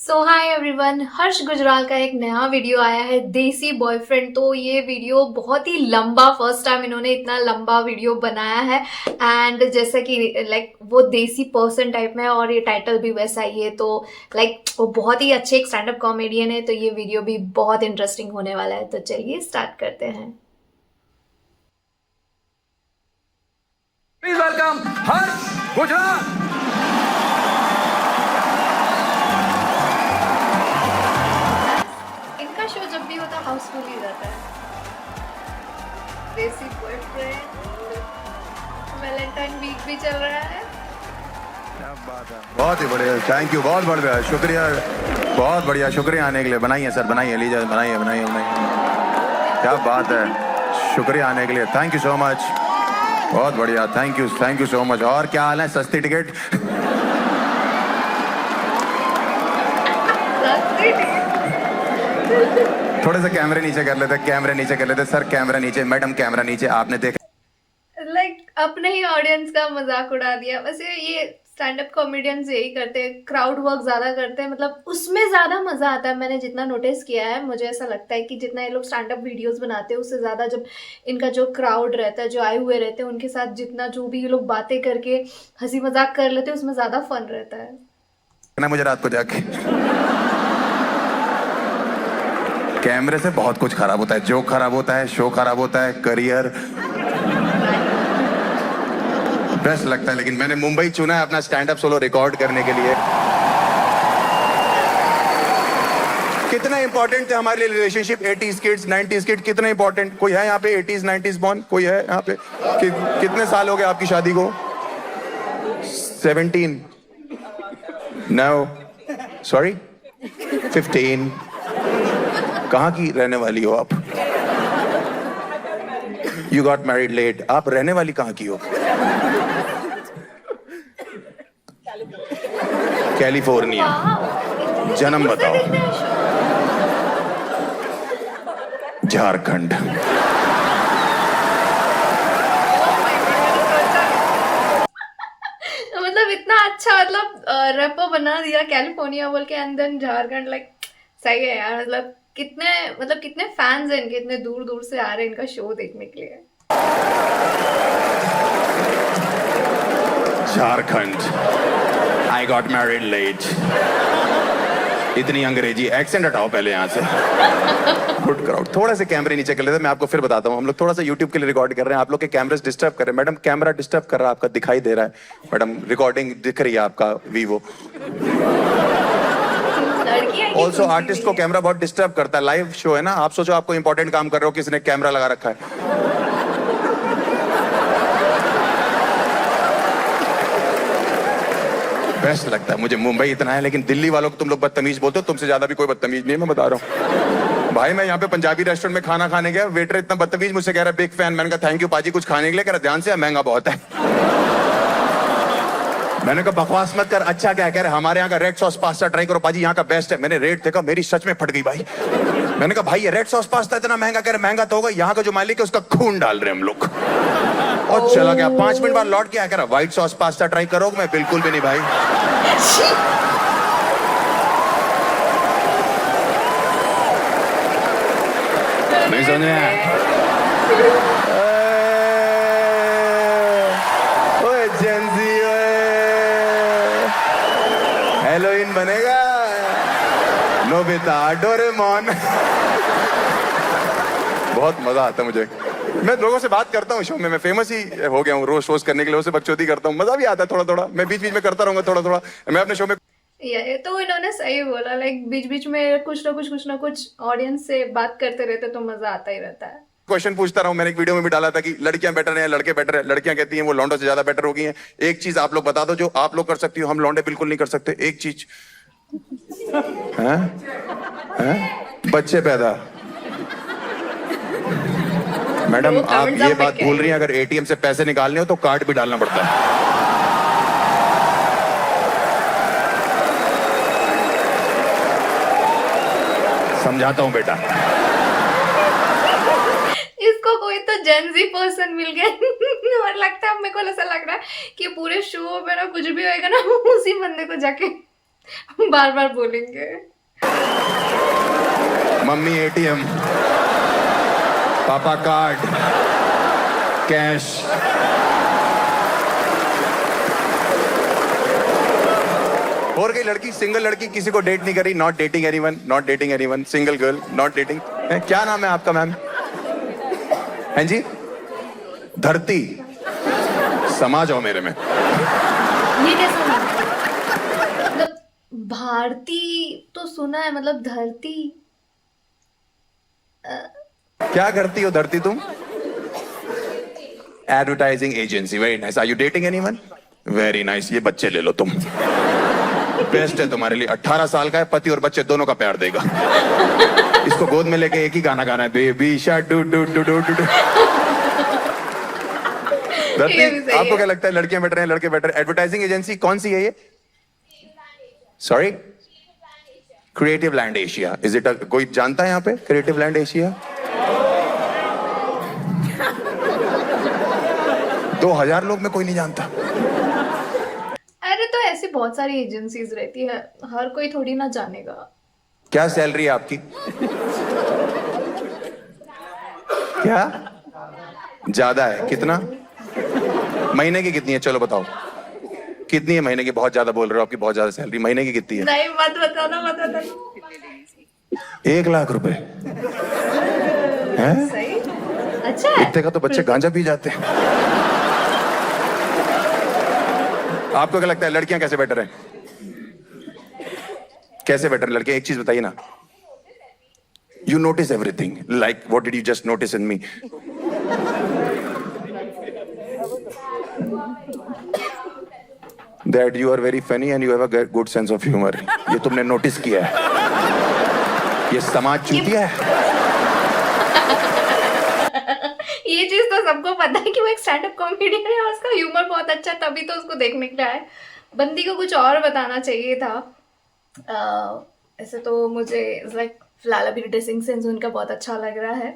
सो hi everyone, हर्ष गुजराल का एक नया वीडियो आया है देसी बॉयफ्रेंड। तो ये वीडियो बहुत ही लंबा, फर्स्ट टाइम इन्होंने इतना लंबा वीडियो बनाया है। एंड जैसा कि लाइक वो देसी पर्सन टाइप में है और ये टाइटल भी वैसा ही है। तो लाइक वो बहुत ही अच्छे एक स्टैंड अप कॉमेडियन है, तो ये वीडियो भी बहुत इंटरेस्टिंग होने वाला है। तो चलिए स्टार्ट करते हैं। प्लीज वेलकम हर्ष गुजराल। इनका शो जब भी होता है हाउसफुल ही रहता है। देसी बॉयफ्रेंड, वैलेंटाइन वीक भी चल रहा है। क्या बात है, बहुत ही बढ़िया, थैंक यू, बहुत बढ़िया, शुक्रिया, बहुत बढ़िया, शुक्रिया आने के लिए। बनाइए सर, बनाइए, लीजिए, बनाइए बनाइए बनाइए। क्या बात है, शुक्रिया आने के लिए, थैंक यू सो मच, बहुत बढ़िया, थैंक यू सो मच। और क्या हाल है, सस्ती टिकट? थोड़े से कैमरे नीचे कर लेते, कैमरे नीचे कर लेते सर, कैमरा नीचे, मैडम कैमरा नीचे। आपने देखा लाइक अपने ही ऑडियंस का मजाक उड़ा दिया। वैसे ये स्टैंड अप कॉमेडियंस यही करते हैं, क्राउड वर्क ज्यादा करते हैं, मतलब उसमें ज्यादा मजा आता है। मैंने जितना नोटिस किया है, मुझे ऐसा लगता है कि जितना ये लोग स्टैंड अप वीडियोस बनाते हैं, उससे ज्यादा जब इनका जो क्राउड रहता है, जो आए हुए रहते हैं, उनके साथ जितना जो भी ये लोग बातें करके हंसी मजाक कर लेते हैं, उसमें ज्यादा फन रहता है ना मुझे रात को जाके कैमरे से बहुत कुछ खराब होता है, जोक खराब होता है, शो खराब होता है, करियर बेस्ट लगता है। लेकिन मैंने मुंबई चुना है अपना स्टैंड अप सोलो रिकॉर्ड करने के लिए। कितना इंपॉर्टेंट थे हमारे लिए relationship, 80s kids, 90s kid, कितना इंपॉर्टेंट। कोई है यहाँ पे 80s 90s बॉर्न? कोई है यहाँ पे? कितने साल हो गए आपकी शादी को? 17? No, sorry, 15। कहाँ की रहने वाली हो आप? You got married late. आप रहने वाली कहाँ की हो? कैलिफोर्निया। जन्म बताओ? झारखंड। मतलब इतना अच्छा, मतलब रैपर बना दिया कैलिफोर्निया बोल के, एंड देन झारखंड। लाइक सही है यार। मतलब कितने फैंस हैं इनके, इतने दूर दूर से आ रहे हैं इनका शो देखने के लिए। Jharkhand. I got married late. इतनी अंग्रेजी एक्सेंट हटाओ पहले यहाँ से। Good crowd. थोड़ा से कैमरे नीचे कर लेते, मैं आपको फिर बताता हूँ। हम लोग थोड़ा सा यूट्यूब के लिए रिकॉर्ड कर रहे हैं, आप लोग के कैमरे डिस्टर्ब कर रहे हैं। मैडम कैमरा डिस्टर्ब कर रहा है आपका, दिखाई दे रहा है मैडम, रिकॉर्डिंग दिख रही है आपका वीवो। ऑल्सो आर्टिस्ट को कैमरा बहुत डिस्टर्ब करता है, लाइव शो है ना। आप सोचो आपको इंपॉर्टेंट काम कर रहे हो, किसी ने कैमरा लगा रखा है। बेस्ट लगता है मुझे। मुंबई इतना है, लेकिन दिल्ली वालों को तुम लोग बदतमीज बोलते हो, तुमसे ज्यादा भी कोई बदतमीज नहीं है, मैं बता रहा हूँ। भाई मैं यहाँ पे पंजाबी रेस्टोरेंट में खाना खाने गया, वेटर इतना बदतमीज मुझसे कह रहा है बिग फैन। मैंने कहा थैंक यू पाजी, कुछ खाने के लिए? कह रहा ध्यान से, महंगा बहुत है। मैंने कहा बकवास मत कर, अच्छा क्या कह रहे, हमारे यहाँ का रेड सॉस पास्ता ट्राई करो पाजी, यहाँ का बेस्ट है। मैंने रेट देखा, मेरी सच में फट गई भाई। मैंने कहा भाई ये रेड सॉस पास्ता इतना महंगा? कह रहे महंगा तो होगा, यहाँ का जो मालिक है उसका खून डाल रहे हम लोग। और चला गया। 5 मिनट बाद लौट के आया, कह रहा व्हाइट सॉस पास्ता ट्राई करोगे? मैं बिल्कुल भी नहीं भाई। नहीं समझे? ओए जेंजी, हेलोइन बनेगा नोबिता, डोरेमोन। बहुत मजा आता है मुझे। मैं लोगों से बात करता हूँ शो में, मैं फेमस ही हो गया हूँ रोज रोज करने के लिए, उससे बकचोदी करता हूँ, मजा भी आता है थोड़ा थोड़ा। मैं बीच बीच में करता रहूंगा थोड़ा थोड़ा, मैं अपने शो में। ये तो इन्होंने सही बोला, लाइक बीच बीच में कुछ ना कुछ ऑडियंस से बात करते रहते, तो मजा आता ही रहता है। क्वेश्चन पूछता रहा हूं। मैंने एक वीडियो में भी डाला था कि लड़कियां बेटर हैं या लड़के बेटर है। लड़कियां कहती हैं वो लौंडों से ज्यादा बेटर हो गई हैं। एक चीज आप लोग बता दो जो आप लोग कर सकती हो, हम लौंडे बिल्कुल नहीं कर सकते। एक चीज है? बच्चे पैदा। मैडम आप ये बात भूल रही हैं, अगर एटीएम से पैसे निकालने हो तो कार्ड भी डालना पड़ता है। समझाता हूं बेटा। इसको कोई तो जेंजी पर्सन मिल गया और लगता है, मेरे को ऐसा लग रहा है कि पूरे शो में ना कुछ भी होएगा ना, उसी बंदे को जाके बार बार बोलेंगे। मम्मी एटीएम, पापा कार्ड, कैश। और कोई लड़की, सिंगल लड़की किसी को डेट नहीं करी, not dating anyone, single girl, not dating. क्या नाम है आपका मैम? हैं जी? धरती, समा जाओ मेरे में। ये कैसा नाम है? मतलब भारती तो सुना है, मतलब धरती। क्या करती हो धरती तुम? Advertising agency, very nice. Are you dating anyone? Very nice. ये बच्चे ले लो तुम, बेस्ट है तुम्हारे लिए। 18 साल का है, पति और बच्चे दोनों का प्यार देगा। इसको गोद में लेके एक ही गाना गाना है, baby shark do do do do do. धरती, आपको क्या लगता है लड़कियां बेटर हैं लड़के बेटर? एडवर्टाइजिंग एजेंसी कौन सी है ये? Sorry, creative land Asia. Is it? कोई जानता है यहाँ पे क्रिएटिव लैंड एशिया? 2000 लोग में कोई नहीं जानता। अरे तो ऐसी बहुत सारी एजेंसीज रहती है, हर कोई थोड़ी ना जानेगा। क्या सैलरी है आपकी? क्या ज्यादा है? कितना? महीने की कितनी है? चलो बताओ कितनी है महीने की? बहुत ज्यादा बोल रहे हो, आपकी बहुत ज्यादा सैलरी। महीने की कितनी है? नहीं, मत बताना, मत बताना। 1 लाख रुपए हैं? सही, अच्छा है। इतने का तो बच्चे गांजा पी जाते हैं। आपको क्या लगता है लड़कियां कैसे बेटर हैं? कैसे बेटर लड़के? एक चीज बताइए ना। You notice everything, like what did you just notice in me? That you are very funny and you have a good sense of humor. ये तुमने नोटिस किया है? ये समाज चूतिया है। ये चीज तो सबको पता है कि वो एक स्टैंड अप कॉमेडियन है और उसका ह्यूमर बहुत अच्छा, तभी तो उसको देखने के लिए आए। बंदी को कुछ और बताना चाहिए था। ऐसे तो मुझे लाइक फिलहाल अभी ड्रेसिंग सेंस उनका बहुत अच्छा लग रहा है,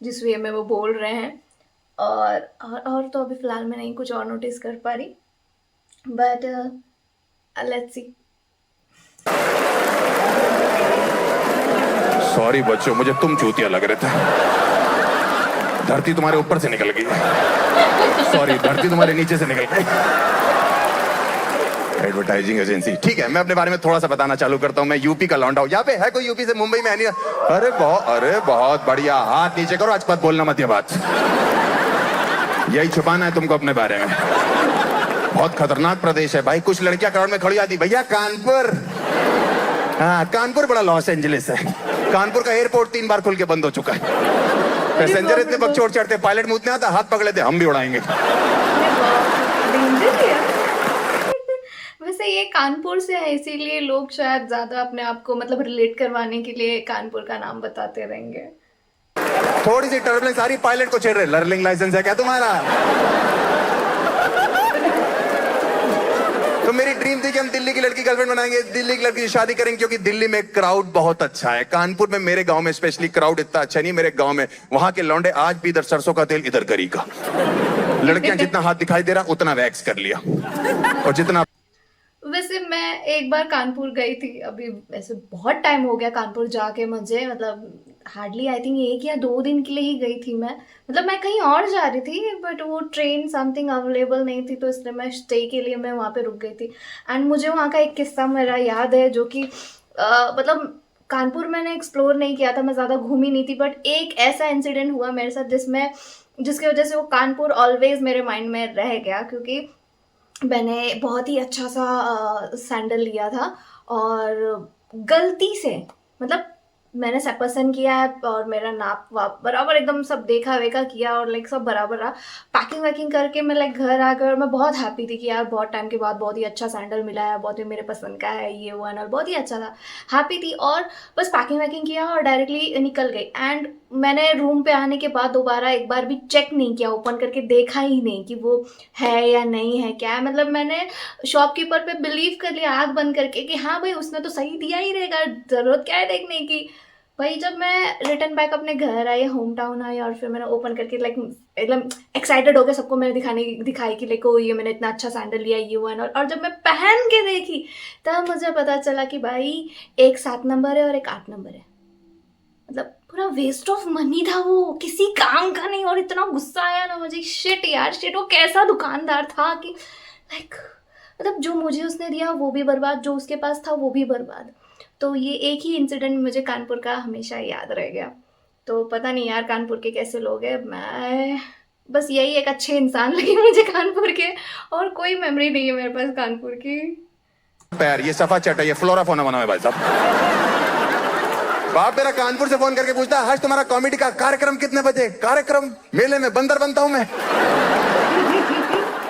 जिस वे में वो बोल रहे हैं। और तो अभी फिलहाल मैं नहीं कुछ और नोटिस कर पा रही, बट लेट्स सी। सॉरी बच्चों, मुझे तुम चूतिया लग रहे थे। धरती तुम्हारे ऊपर से निकल गई। सॉरी, धरती तुम्हारे नीचे से निकल गई। एडवर्टाइजिंग एजेंसी, ठीक है। मैं अपने बारे में थोड़ा सा बताना चालू करता हूँ। मैं यूपी का लौंडा हूँ। यहाँ पे है कोई यूपी से? मुंबई में है नहीं? अरे बहुत बढ़िया। हाथ नीचे करो, आज पद बोलना मत ये बात। यही छुपाना है तुमको अपने बारे में। बहुत खतरनाक प्रदेश है भाई। कुछ लड़कियां क्राउड में खड़ी आती, भैया कानपुर। हाँ, कानपुर बड़ा लॉस एंजलिस है। कानपुर का एयरपोर्ट 3 बार खुल के बंद हो चुका है। पैसेंजर इतने बकचोद चढ़ते, पायलट मुंह आता, हाथ पकड़ लेते, हम भी उड़ाएंगे। वैसे ये कानपुर से है, इसीलिए लोग शायद ज्यादा अपने आप को मतलब रिलेट करवाने के लिए कानपुर का नाम बताते रहेंगे। थोड़ी सी टर्बुलेंस आ रही, पायलट को छेड़ रहे। लर्निंग लाइसेंस है क्या तुम्हारा? तो मेरी ड्रीम थी कि हम दिल्ली की लड़की गर्लफ्रेंड बनाएंगे, दिल्ली की लड़की से शादी करेंगे, क्योंकि दिल्ली में क्राउड बहुत अच्छा है। कानपुर में, मेरे गांव में स्पेशली, क्राउड इतना अच्छा नहीं। मेरे गांव में वहां के लौंडे आज भी इधर सरसों का तेल, इधर करी का। लड़कियां जितना हाथ दिखाई दे रहा उतना वैक्स कर लिया, और जितना। वैसे मैं एक बार कानपुर गई थी, अभी वैसे बहुत टाइम हो गया कानपुर जाके मुझे, मतलब हार्डली आई थिंक 1 या 2 दिन के लिए ही गई थी मैं। मतलब मैं कहीं और जा रही थी, बट वो ट्रेन समथिंग अवेलेबल नहीं थी, तो इसलिए मैं स्टे के लिए मैं वहाँ पे रुक गई थी। एंड मुझे वहाँ का एक किस्सा मेरा याद है, जो कि मतलब कानपुर मैंने एक्सप्लोर नहीं किया था, मैं ज़्यादा घूमी नहीं थी, बट एक ऐसा इंसिडेंट हुआ मेरे साथ जिसकी वजह से वो कानपुर ऑलवेज मेरे माइंड में रह गया। क्योंकि मैंने बहुत ही अच्छा सा सैंडल लिया था, और गलती से, मतलब मैंने सब पसंद किया है और मेरा नाप वाप बराबर एकदम सब देखा वेखा किया और लाइक सब बराबर रहा। पैकिंग वैकिंग करके मैं लाइक घर आकर मैं बहुत हैप्पी थी कि यार बहुत टाइम के बाद बहुत ही अच्छा सैंडल मिला है, बहुत ही मेरे पसंद का है, ये वो एंड बहुत ही अच्छा था, हैप्पी थी। और बस पैकिंग वैकिंग किया और डायरेक्टली निकल गई। एंड मैंने रूम पे आने के बाद दोबारा एक बार भी चेक नहीं किया, ओपन करके देखा ही नहीं कि वो है या नहीं है, क्या है। मतलब मैंने शॉपकीपर पे बिलीव कर लिया आँख बंद करके कि हाँ भाई उसने तो सही दिया ही रहेगा, ज़रूरत क्या है देखने की। भाई जब मैं रिटर्न बैक अपने घर आई, होम टाउन आई, और फिर मैंने ओपन करके लाइक एकदम एक्साइटेड होकर सबको मैंने दिखाई कि लाइक ओ ये मैंने इतना अच्छा सैंडल लिया, ये हुआ और जब मैं पहन के देखी तब मुझे पता चला कि भाई एक 7 नंबर है और एक 8 नंबर है। मतलब पूरा वेस्ट ऑफ मनी था, वो किसी काम का नहीं। और इतना गुस्सा आया ना मुझे, शिट यार शिट, वो कैसा दुकानदार था कि लाइक मतलब जो मुझे उसने दिया वो भी बर्बाद, जो उसके पास था वो भी बर्बाद। तो ये एक ही इंसिडेंट मुझे कानपुर का हमेशा याद रह गया। तो पता नहीं यार कानपुर के कैसे लोग हैं, मैं बस यही एक अच्छे इंसान लगे मुझे कानपुर के, और कोई मेमोरी नहीं है मेरे पास कानपुर की। पैर ये सफा चट है, ये फ्लोरा फोना बना है भाई साहब। बाप मेरा कानपुर से फोन करके पूछता है आज तुम्हारा कॉमेडी का कार्यक्रम कितने बजे? कार्यक्रम? मेले में बंदर बनता हूं मैं।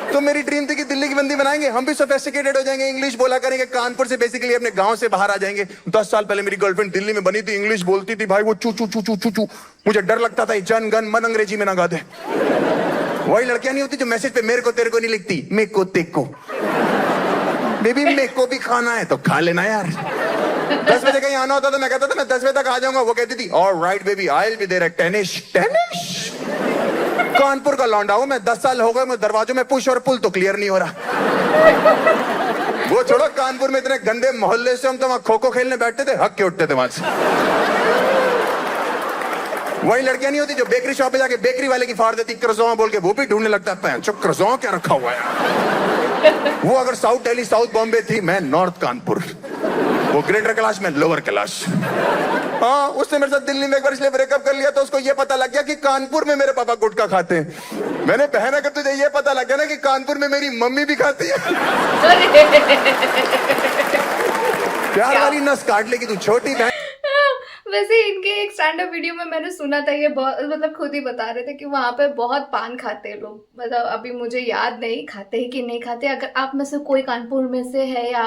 तो मेरी ड्रीम थी कि दिल्ली की बंदी बनाएंगे, हम भी सोफिस्टिकेटेड हो जाएंगे, इंग्लिश बोला करेंगे, कानपुर से बेसिकली अपने गांव से बाहर आ जाएंगे। 10 साल पहले मेरी गर्लफ्रेंड दिल्ली में बनी थी, इंग्लिश बोलती थी भाई वो चू चू चू चू चू चू। मुझे डर लगता था जन गन मन अंग्रेजी में ना गा दे। वही लड़कियां नहीं होती जो मैसेज पे मेरे को तेरे को नहीं लिखती, मेरे को तेको। बेबी मेरे को भी खाना है तो खा लेना यार। 10 बजे कहीं आना होता तो मैं कहता था मैं 10 बजे तक आ जाऊंगा, वो कहती थी alright baby I will be there at 10ish। Kanpur का लौंडा हूं मैं, 10 साल हो गए, मैं दरवाजों में पुश और पुल तो क्लियर नहीं हो रहा। वो छोड़ो, कानपुर में इतने गंदे मोहल्ले से हम तो वहां खो खो खेलने बैठते थे, हक के उठते थे वहां से। वही लड़कियां नहीं होती जो बेकरी शॉप पे जाके बेकरी वाले की फाड़ देती क्रज़ों बोल के, वो भी ढूंढने लगता है चुप क्रज़ों क्या रखा हुआ है। वो अगर साउथ दिल्ली साउथ बॉम्बे थी, मैं नॉर्थ कानपुर, वो ग्रेटर कैलाश में लोअर कैलाश। हाँ उसने मेरे साथ दिल्ली में एक बार इसलिए ब्रेकअप कर लिया तो उसको ये पता लग गया कि कानपुर में मेरे पापा गुटखा खाते हैं। मैंने बहन अगर तुझे ये पता लग गया ना कि कानपुर में मेरी मम्मी भी खाती है, प्यार वाली नस काट लेगी तू छोटी बहन। वैसे इनके एक स्टैंड अप वीडियो में मैंने सुना था, ये बहुत मतलब खुद ही बता रहे थे कि वहां पे बहुत पान खाते हैं लोग। मतलब अभी मुझे याद नहीं खाते हैं कि नहीं खाते। अगर आप में से कोई कानपुर में से है या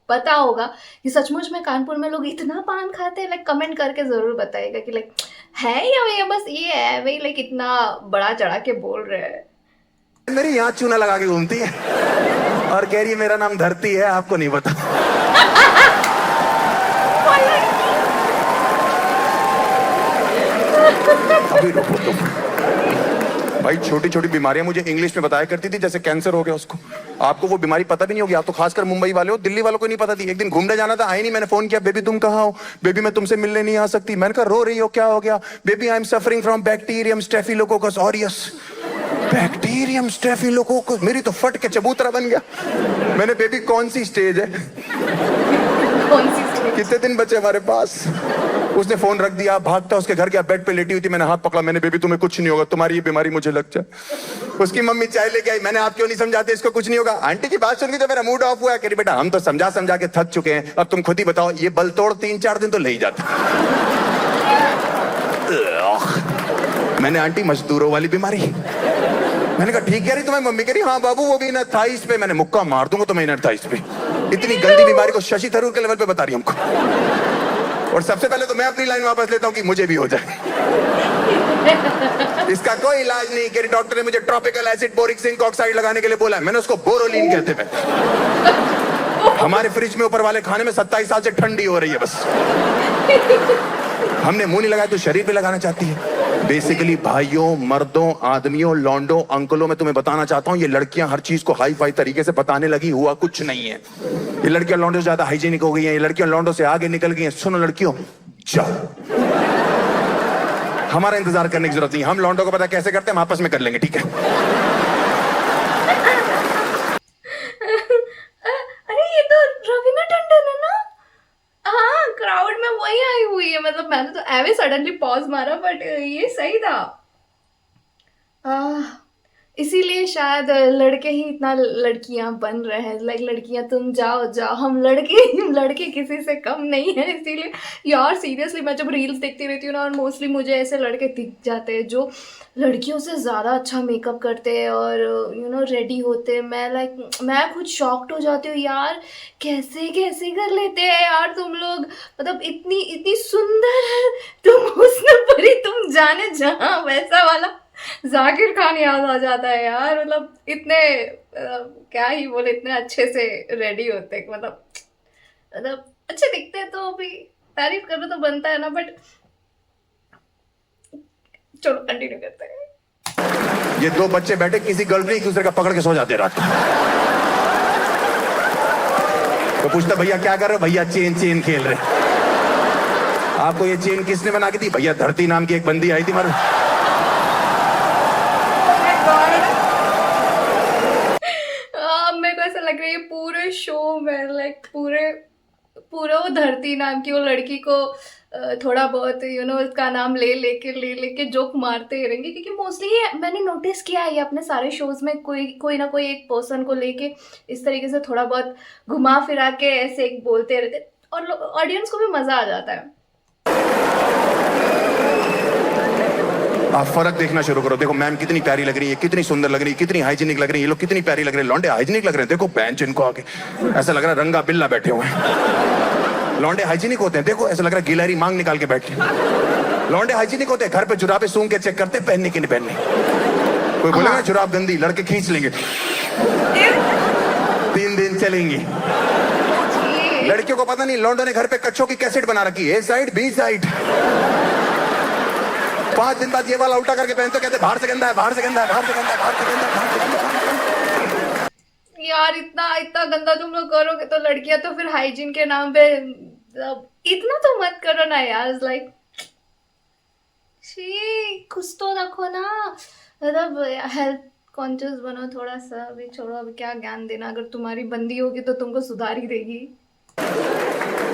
पता होगा कि सचमुच में कानपुर में लोग इतना पान खाते हैं, लाइक कमेंट करके जरूर बताइएगा कि लाइक है या ये बस ये है वही लाइक इतना बड़ा चढ़ा के बोल रहे हैं। मेरी यहाँ चूना लगा के घूमती है और कह रही है मेरा नाम धरती है, आपको नहीं पता। अभी रुको तुम भाई, छोटी छोटी बीमारियां मुझे इंग्लिश में बताया करती थी, जैसे कैंसर हो गया उसको। आपको वो बीमारी पता भी नहीं होगी, आप तो खासकर मुंबई वाले हो, दिल्ली वालों को नहीं पता थी। एक दिन घूमने जाना था, आई नहीं, मैंने फोन किया बेबी तुम कहाँ हो? बेबी मैं तुमसे मिलने नहीं आ सकती। मैंने कहा रो रही हो, क्या हो गया? Baby I am suffering from bacterium staphylococcus aureus. Bacterium staphylococcus, मेरी तो फट के चबूतरा बन गया। मैंने बेबी कौन सी स्टेज है, कितने दिन बचे हमारे पास? उसने फोन रख दिया, भागता उसके घर गया, बेड पे लेटी हुई थी, मैंने हाथ पकड़ा, मैंने बेबी तुम्हें कुछ नहीं होगा, तुम्हारी ये बीमारी मुझे लग जाए। उसकी मम्मी चाय लेके आई, मैंने आप क्यों नहीं समझाते इसको कुछ नहीं होगा? आंटी की बात सुन के तो मेरा मूड ऑफ हुआ। कह रही बेटा हम तो समझा समझा के थक चुके हैं, अब तुम खुद ही बताओ, ये बल तोड़ 3-4 दिन तो ले ही जाता। मैंने आंटी मजदूरों वाली बीमारी। मैंने कहा ठीक कह रही तुम्हें मम्मी? कह रही हाँ बाबू वो भी इनर थाइस पे। मैंने मुक्का मार दूंगा तुम्हें इनर थाइस पे। इतनी गंदी बीमारी को शशि थरूर के लेवल पे बता रही हमको। और सबसे पहले तो मैं अपनी लाइन वापस लेता हूं कि मुझे भी हो जाए। इसका कोई इलाज नहीं। कह रही डॉक्टर ने मुझे tropical acid boric zinc oxide लगाने के लिए बोला है। मैंने उसको बोरोलीन कहते हैं। हमारे फ्रिज में ऊपर वाले खाने में 27 साल से ठंडी हो रही है बस। हमने मुंह नहीं लगाया तो शरीर पे लगाना चाहती है। बेसिकली भाइयों, मर्दों, आदमियों, लौंडों, अंकलों, मैं तुम्हें बताना चाहता हूं ये लड़कियां हर चीज को हाई फाई तरीके से बताने लगी, हुआ कुछ नहीं है। ये लड़कियां लौंडों से ज्यादा हाइजीनिक हो गई हैं, ये लड़कियां लौंडों से आगे निकल गई हैं। सुनो लड़कियों, जाओ, हमारा इंतजार करने की जरूरत नहीं। हम लौंडों को पता कैसे करते हैं, हम आपस में कर लेंगे, ठीक है? अरे ये तो रवीना टंडन है ना? हाँ क्राउड में वही आई हुई है। मतलब मैंने तो ऐवे सडनली पॉज मारा, बट ये सही था। इसीलिए शायद लड़के ही इतना लड़कियां बन रहे हैं। लाइक लड़कियां तुम जाओ जाओ, हम लड़के किसी से कम नहीं है। इसीलिए यार सीरियसली मैं जब रील्स देखती रहती हूँ ना, और मोस्टली मुझे ऐसे लड़के दिख जाते हैं जो लड़कियों से ज़्यादा अच्छा मेकअप करते हैं और रेडी होते हैं। मैं खुद शॉक्ड हो जाती हूँ यार, कैसे कैसे कर लेते हैं यार तुम लोग। मतलब इतनी इतनी सुंदर तुम, हुस्न परी तुम जाने जहाँ, वैसा वाला जाकिर खान याद आ जाता है यार। मतलब इतने क्या ही बोले, इतने अच्छे से रेडी होते, मतलब अच्छे दिखते हैं तो भी तारीफ करना तो बनता है ना। बट चलो कंटिन्यू करते हैं। ये दो बच्चे बैठे किसी गर्लफ्रेंड एक दूसरे का पकड़ के सो जाते रात को। तो पूछता भैया क्या कर रहे हो? भैया चेन खेल रहे। आपको ये चेन किसने बना के दी? भैया धरती नाम की एक बंदी आई थी मारो। मेरे को ऐसा लग रहा है ये पूरे शो में लाइक पूरा वो धरती नाम की वो लड़की को थोड़ा बहुत उसका नाम ले लेके जोक मारते ही रहेंगे, क्योंकि मोस्टली ये मैंने नोटिस किया है ये अपने सारे शोज में कोई ना कोई एक पर्सन को लेके इस तरीके से थोड़ा बहुत घुमा फिरा के ऐसे एक बोलते रहते और ऑडियंस को भी मजा आ जाता है। आप फर्क देखना शुरू करो। देखो मैम कितनी प्यारी लग रही है, कितनी सुंदर लग रही है, कितनी हाइजीनिक लग रही है, ये लोग कितनी प्यारी लग रहे हैं, लौंडे हाइजीनिक लग रहे हैं। देखो बेंच इनको आके ऐसा लग रहा है रंगा बिल्ला बैठे हुए हैं। लौंडे हाइजीनिक होते हैं, देखो ऐसा लग रहा है गिलहरी मांग निकाल के बैठे। लौंडे हाइजीनिक होते हैं, घर पे जुराबे सूंघ के चेक करते पहनने की नहीं पहननी। कोई बोलेगा जुराब गंदी, लड़के खींच लेंगे, 3 दिन चलेंगी। लड़कियों को पता नहीं लौंडों ने घर पे कच्छों की कैसेट बना रखी है, ए साइड बी साइड। 5 दिन बाद ये वाला उल्टा करके पहनते कहते बाहर से गंदा है, बाहर से गंदा है, बाहर से गंदा है, बाहर से गंदा है, बाहर से गंदा है। यार इतना गंदा तुम लोग करोगे तो लड़कियां तो फिर हाइजीन के नाम पे इतना तो मत करो ना यार। लाइक कुछ तो रखो ना, मतलब हेल्थ कॉन्शियस बनो थोड़ा सा। अभी छोड़ो, अभी क्या ज्ञान देना, अगर तुम्हारी बंदी होगी तो तुमको सुधार ही देगी।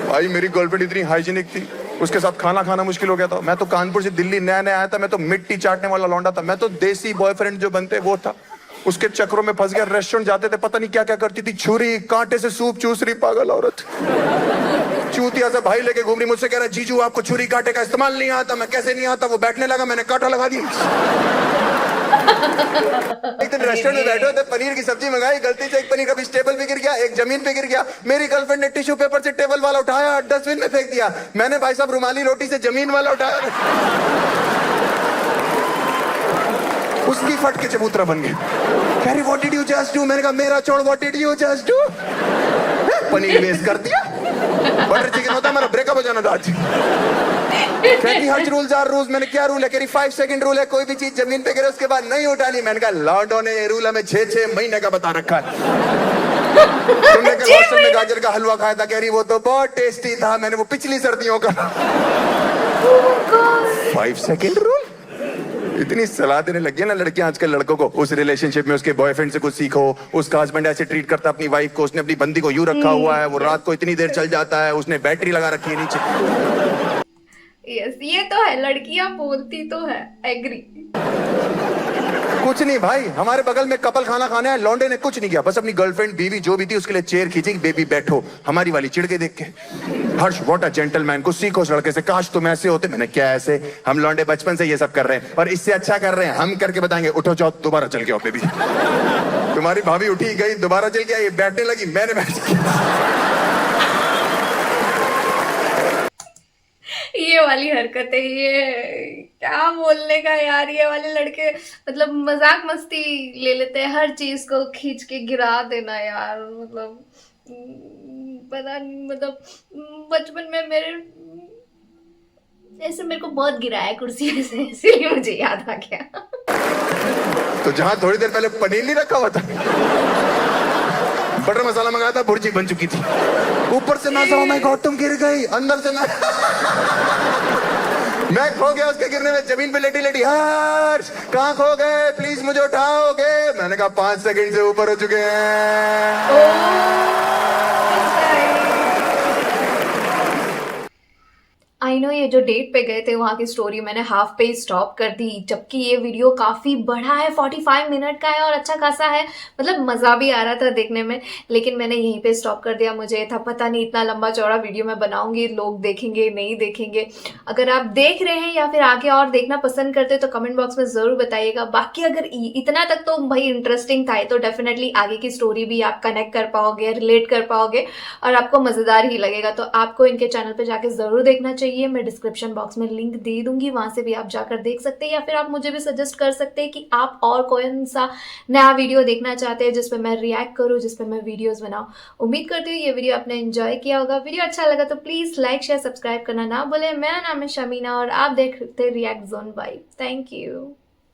भाई मेरी गर्लफ्रेंड इतनी हाइजीनिक थी, उसके साथ खाना खाना मुश्किल हो गया था। मैं तो कानपुर से दिल्ली नया आया था, मैं तो मिट्टी चाटने वाला लौंडा था। मैं तो देसी बॉयफ्रेंड जो बनते वो था, उसके चक्रों में फंस गया। रेस्टोरेंट जाते थे पता नहीं क्या क्या करती थी, छुरी कांटे से सूप चूस रही पागल औरत। चूतिया से भाई लेके घूम रही, मुझसे कह रहा जीजू आपको छुरी कांटे का इस्तेमाल नहीं आता। मैं कैसे नहीं आता? वो बैठने लगा, मैंने कांटा लगा दिया। एक दिन रेस्टोरेंट में बैठे थे, पनीर की सब्जी मंगाई, गलती से एक पनीर का पीस टेबल पे गिर गया, एक जमीन पे गिर गया। मेरी गर्लफ्रेंड ने टिश्यू पेपर से टेबल वाला उठाया, डस्टबिन में फेंक दिया। मैंने भाई साहब रुमाली रोटी से जमीन वाला उठाया, उसकी फट के चबूतरा बन गया। कह रही what did you just do? मैंने कहा मेरा छोड़, what did you just do? Paneer waste कर दिया। बटर चिकन होता हमारा ब्रेकअप हो जाना था आज। कहती हर रूल्स आर रूल्स। मैंने क्या रूल है? कह रही 5 सेकंड रूल है, कोई भी चीज जमीन पे गिरे उसके बाद नहीं उठानी। मैंने कहा लॉन्डो ने ये रूल हमें 6 महीने का बता रखा है। तुमने कल हॉस्टल में गाजर का हलवा खाया था, कह रही वो तो बहुत टेस्टी था, मैंने वो पिछली सर्दियों का। 5 सेकंड रूल इतनी सलाह देने लगी है ना लड़कियां आजकल लड़कों को। उस रिलेशनशिप में उसके बॉयफ्रेंड से कुछ सीखो। उसका हस्बैंड ऐसे ट्रीट करता है अपनी वाइफ को, उसने अपनी बंदी को यूं रखा हुआ है, वो रात को इतनी देर चल जाता है, उसने बैटरी लगा रखी है नीचे। यस ये तो है, लड़कियां बोलती तो है, एग्री। कुछ नहीं भाई, हमारे बगल में कपल खाना खाने आए, लौंडे ने कुछ नहीं किया, बस अपनी गर्लफ्रेंड बीवी जो भी थी उसके लिए चेयर खींची, बेबी बैठो। हमारी वाली चिढ़ के देख के, हर्ष व्हाट अ जेंटलमैन, कुछ सीखो उस लड़के से, काश तुम ऐसे होते। मैंने क्या ऐसे? हम लौंडे बचपन से ये सब कर रहे हैं और इससे अच्छा कर रहे हैं, हम करके बताएंगे। उठो जाओ दोबारा चल के आओ बेबी। तुम्हारी भाभी उठी गई, दोबारा चल के आई, बैठने लगी, मैंने बैठ ये वाली हरकतें, ये क्या बोलने का यार। ये वाले लड़के मतलब मजाक मस्ती ले लेते हैं, हर चीज को खींच के गिरा देना यार। मतलब पता नहीं, मतलब बचपन में मेरे ऐसे मेरे को बहुत गिराया कुर्सी से, इसीलिए मुझे याद आ गया। तो जहां थोड़ी देर पहले पनीर नहीं रखा हुआ था, बटर मसाला मंगाया था, भुर्जी बन चुकी थी। ऊपर से मैं ओह माय गॉड तुम गिर गई, अंदर से मैं खो गया उसके गिरने में, जमीन पे लेटी लेटी हर्ष कहाँ खो गए, प्लीज मुझे उठाओगे? मैंने कहा 5 सेकंड से ऊपर हो चुके हैं। आई नो ये जो डेट पे गए थे वहाँ की स्टोरी मैंने हाफ पे ही स्टॉप कर दी, जबकि ये वीडियो काफ़ी बड़ा है, 45 मिनट का है और अच्छा खासा है, मतलब मज़ा भी आ रहा था देखने में, लेकिन मैंने यहीं पे स्टॉप कर दिया। मुझे था पता नहीं इतना लंबा चौड़ा वीडियो मैं बनाऊंगी, लोग देखेंगे नहीं देखेंगे। अगर आप देख रहे हैं या फिर आगे और देखना पसंद करते तो कमेंट बॉक्स में ज़रूर बताइएगा। बाकी अगर इतना तक तो भाई इंटरेस्टिंग था तो डेफिनेटली आगे की स्टोरी भी आप कनेक्ट कर पाओगे, रिलेट कर पाओगे और आपको मज़ेदार ही लगेगा। तो आपको इनके चैनल पर जाके ज़रूर देखना चाहिए। लिए मैं डिस्क्रिप्शन बॉक्स में लिंक दे दूंगी, वहाँ से भी आप जाकर देख सकते हैं, या फिर आप मुझे भी सजेस्ट कर सकते हैं कि आप और कौन सा नया वीडियो देखना चाहते हैं जिस पे मैं रिएक्ट करूँ, जिस पे मैं वीडियोस बनाऊँ। उम्मीद करती हूँ ये वीडियो आपने एंजॉय किया होगा। वीडियो अच्छा लगा तो प्लीज़ लाइक शेयर सब्सक्राइब करना ना भूलें। मेरा नाम है शमीना और आप देख रहे थे react zone vibe. Thank you.